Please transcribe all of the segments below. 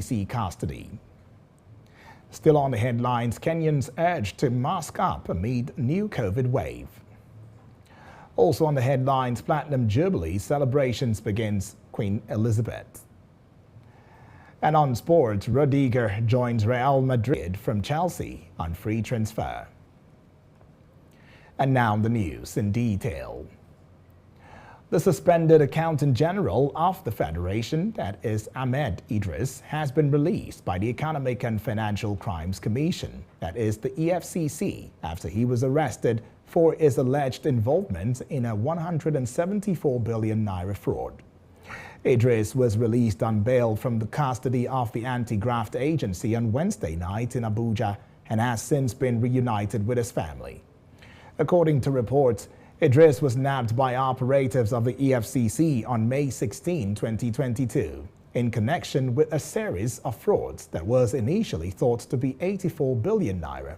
EFCC custody. Still on the headlines, Kenyans urged to mask up amid new COVID wave. Also on the headlines, Platinum Jubilee celebrations begins Queen Elizabeth. And on sports, Rudiger joins Real Madrid from Chelsea on free transfer. And now the news in detail. The suspended Accountant General of the Federation, that is Ahmed Idris, has been released by the Economic and Financial Crimes Commission, that is the EFCC, after he was arrested for his alleged involvement in a 174 billion naira fraud. Idris was released on bail from the custody of the anti-graft agency on Wednesday night in Abuja and has since been reunited with his family. According to reports, Idris was nabbed by operatives of the EFCC on May 16, 2022, in connection with a series of frauds that was initially thought to be 84 billion naira.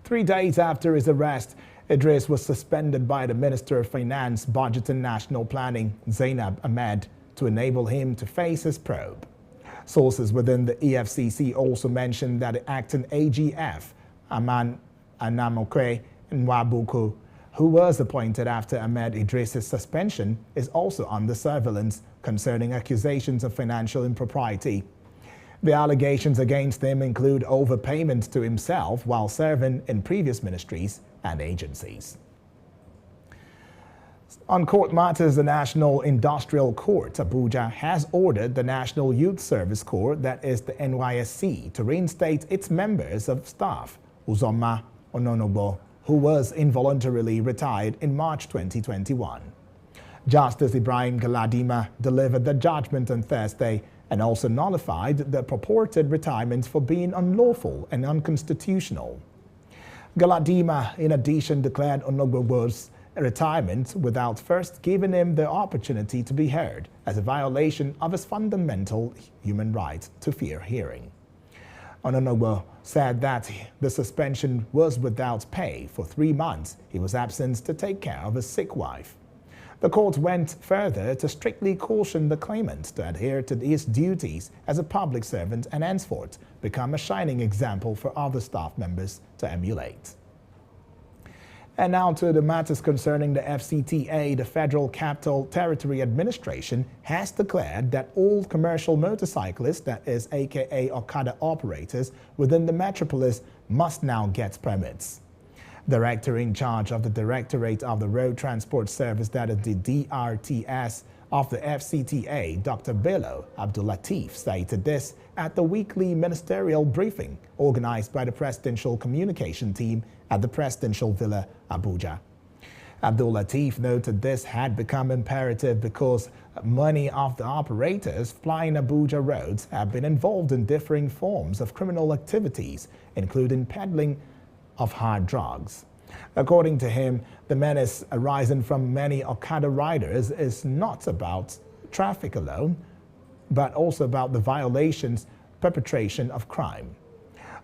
3 days after his arrest, Idris was suspended by the Minister of Finance, Budget and National Planning, Zainab Ahmed, to enable him to face his probe. Sources within the EFCC also mentioned that the acting AGF, Aman Anamokwe Nwabuku, who was appointed after Ahmed Idris's suspension, is also under surveillance concerning accusations of financial impropriety. The allegations against him include overpayment to himself while serving in previous ministries and agencies. On court matters, the National Industrial Court, Abuja, has ordered the National Youth Service Corps, that is the NYSC, to reinstate its members of staff, Uzoma Ononobo, who was involuntarily retired in March 2021. Justice Ibrahim Galadima delivered the judgment on Thursday and also nullified the purported retirement for being unlawful and unconstitutional. Galadima, in addition, declared Ononobo's retirement without first giving him the opportunity to be heard as a violation of his fundamental human right to fair hearing. Ononobo said that the suspension was without pay for 3 months. He was absent to take care of his sick wife. The court went further to strictly caution the claimant to adhere to his duties as a public servant and henceforth become a shining example for other staff members to emulate. And now to the matters concerning the FCTA. The Federal Capital Territory Administration has declared that all commercial motorcyclists, that is aka Okada operators, within the metropolis must now get permits. Director in charge of the Directorate of the Road Transport Service, that is the DRTS, of the FCTA, Dr. Bello Abdulatif, stated this at the weekly ministerial briefing organized by the Presidential Communication Team at the Presidential Villa, Abuja. Abdulatif noted this had become imperative because many of the operators flying Abuja roads have been involved in differing forms of criminal activities, including peddling of hard drugs. According to him, the menace arising from many Okada riders is not about traffic alone, but also about the violations, perpetration of crime.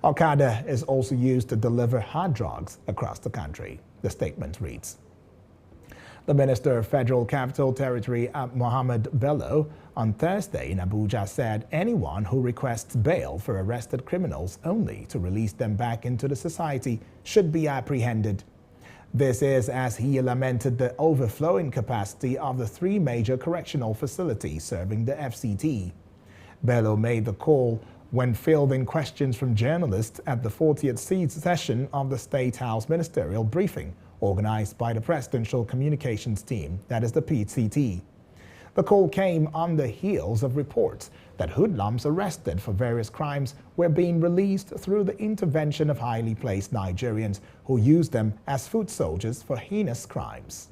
Okada is also used to deliver hard drugs across the country, the statement reads. The Minister of Federal Capital Territory, Mohammed Bello, on Thursday in Abuja said anyone who requests bail for arrested criminals only to release them back into the society should be apprehended. This is as he lamented the overflowing capacity of the 3 major correctional facilities serving the FCT. Bello made the call when fielding questions from journalists at the 40th session of the State House Ministerial Briefing, organized by the Presidential Communications Team, that is the PCT. The call came on the heels of reports that hoodlums arrested for various crimes were being released through the intervention of highly placed Nigerians who used them as foot soldiers for heinous crimes.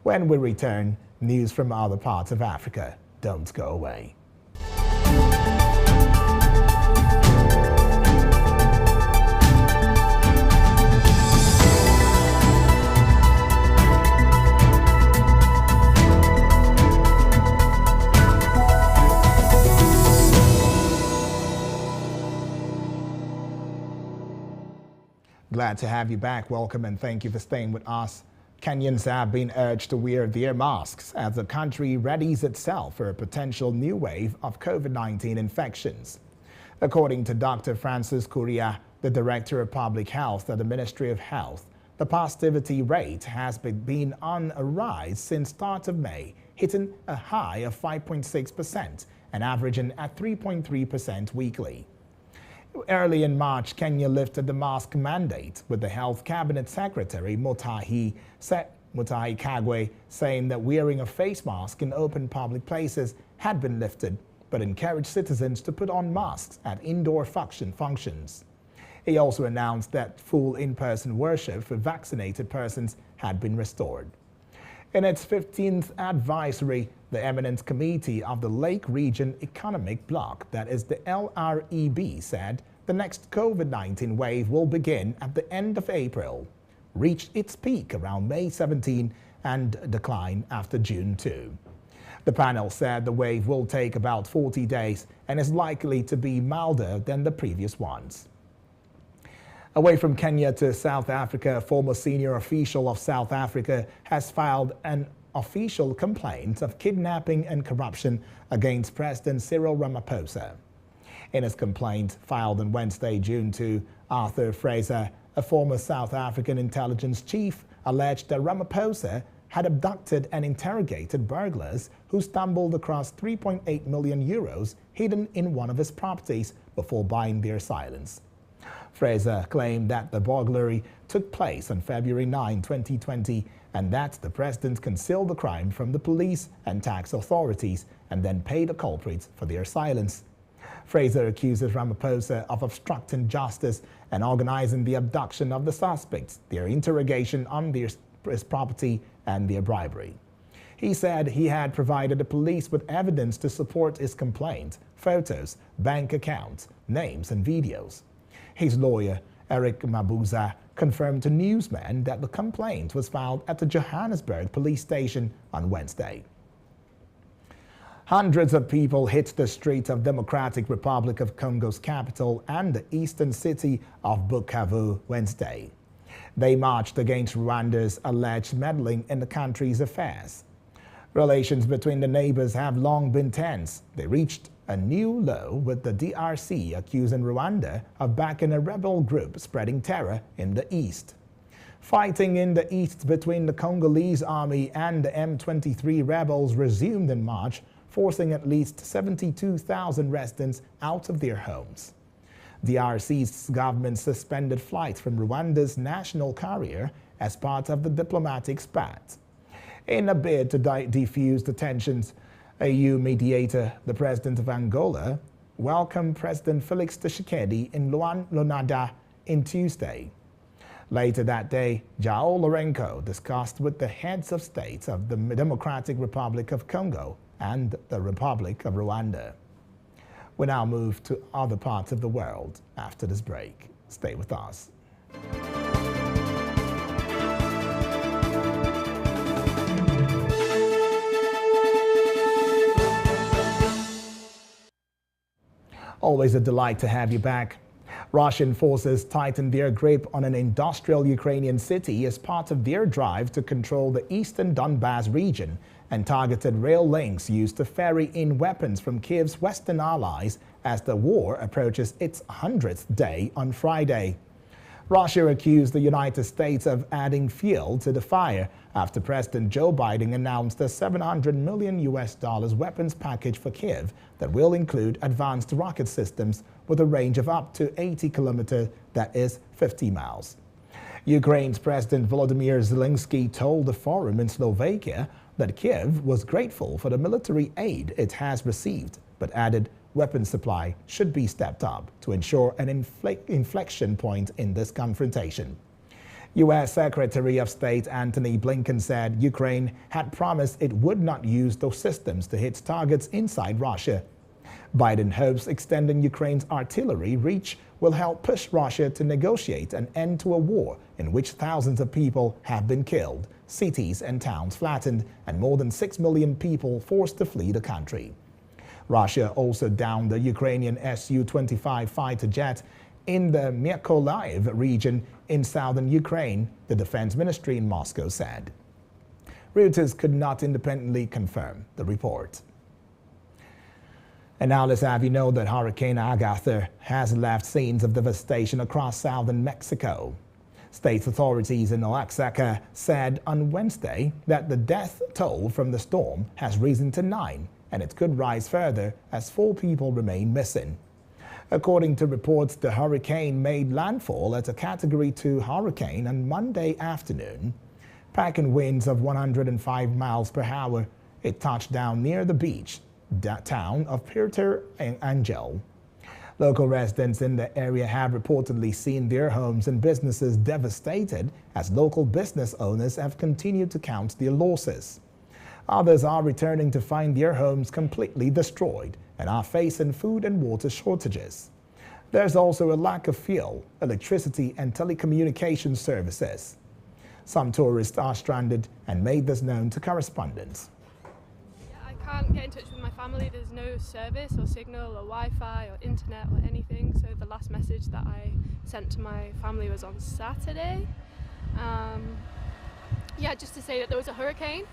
When we return, news from other parts of Africa. Don't go away. Glad to have you back. Welcome and thank you for staying with us. Kenyans have been urged to wear their masks as the country readies itself for a potential new wave of COVID-19 infections. According to Dr. Francis Curia, the Director of Public Health at the Ministry of Health, the positivity rate has been on a rise since start of May, hitting a high of 5.6% and averaging at 3.3% weekly. Early in March, Kenya lifted the mask mandate, with the Health Cabinet Secretary Mutahi Kagwe saying that wearing a face mask in open public places had been lifted, but encouraged citizens to put on masks at indoor functions. He also announced that full in-person worship for vaccinated persons had been restored. In its 15th advisory, the Eminent Committee of the Lake Region Economic Bloc, that is the LREB, said the next COVID-19 wave will begin at the end of April, reach its peak around May 17 and decline after June 2. The panel said the wave will take about 40 days and is likely to be milder than the previous ones. Away from Kenya to South Africa, a former senior official of South Africa has filed an official complaint of kidnapping and corruption against President Cyril Ramaphosa. In his complaint filed on Wednesday, June 2, Arthur Fraser, a former South African intelligence chief, alleged that Ramaphosa had abducted and interrogated burglars who stumbled across 3.8 million euros hidden in one of his properties before buying their silence. Fraser claimed that the burglary took place on February 9, 2020, and that the president concealed the crime from the police and tax authorities and then paid the culprits for their silence. Fraser accuses Ramaphosa of obstructing justice and organizing the abduction of the suspects, their interrogation on his property, and their bribery. He said he had provided the police with evidence to support his complaint: photos, bank accounts, names, and videos. His lawyer, Eric Mabuza, confirmed to newsmen that the complaint was filed at the Johannesburg police station on Wednesday. Hundreds of people hit the streets of Democratic Republic of Congo's capital and the eastern city of Bukavu Wednesday. They marched against Rwanda's alleged meddling in the country's affairs. Relations between the neighbors have long been tense. They reached a new low, with the DRC accusing Rwanda of backing a rebel group spreading terror in the east. Fighting in the east between the Congolese army and the M23 rebels resumed in March, forcing at least 72,000 residents out of their homes. DRC's government suspended flights from Rwanda's national carrier as part of the diplomatic spat. In a bid to defuse the tensions, AU mediator, the president of Angola, welcomed President Felix Tshisekedi in Luanda on Tuesday. Later that day, João Lourenço discussed with the heads of states of the Democratic Republic of Congo and the Republic of Rwanda. We now move to other parts of the world after this break. Stay with us. Always a delight to have you back. Russian forces tightened their grip on an industrial Ukrainian city as part of their drive to control the eastern Donbas region and targeted rail links used to ferry in weapons from Kiev's western allies as the war approaches its 100th day on Friday. Russia accused the United States of adding fuel to the fire after President Joe Biden announced a $700 million weapons package for Kiev that will include advanced rocket systems with a range of up to 80 kilometers, that is 50 miles. Ukraine's President Volodymyr Zelensky told the forum in Slovakia that Kiev was grateful for the military aid it has received, but added weapons supply should be stepped up to ensure an inflection point in this confrontation. U.S. Secretary of State Antony Blinken said Ukraine had promised it would not use those systems to hit targets inside Russia. Biden hopes extending Ukraine's artillery reach will help push Russia to negotiate an end to a war in which thousands of people have been killed, cities and towns flattened, and more than 6 million people forced to flee the country. Russia also downed the Ukrainian Su-25 fighter jet in the Mykolaiv region in southern Ukraine, the defense ministry in Moscow said. Reuters could not independently confirm the report. And now let's have you know that Hurricane Agatha has left scenes of devastation across southern Mexico. State authorities in Oaxaca said on Wednesday that the death toll from the storm has risen to 9, and it could rise further as 4 people remain missing. According to reports, the hurricane made landfall as a Category 2 hurricane on Monday afternoon. Packing winds of 105 miles per hour, it touched down near the beach town of Puerto Angel. Local residents in the area have reportedly seen their homes and businesses devastated as local business owners have continued to count their losses. Others are returning to find their homes completely destroyed and are facing food and water shortages. There's also a lack of fuel, electricity, and telecommunication services. Some tourists are stranded and made this known to correspondents. I can't get in touch with my family. There's no service or signal or Wi-Fi or internet or anything. So the last message that I sent to my family was on Saturday. Just to say that there was a hurricane.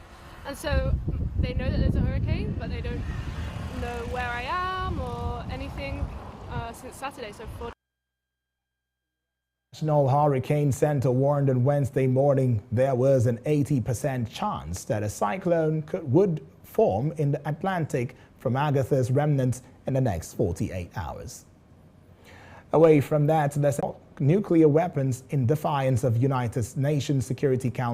And so they know that there's a hurricane, but they don't know where I am or anything since Saturday. So National Hurricane Center warned on Wednesday morning there was an 80% chance that a cyclone would form in the Atlantic from Agatha's remnants in the next 48 hours. Away from that, nuclear weapons in defiance of United Nations Security Council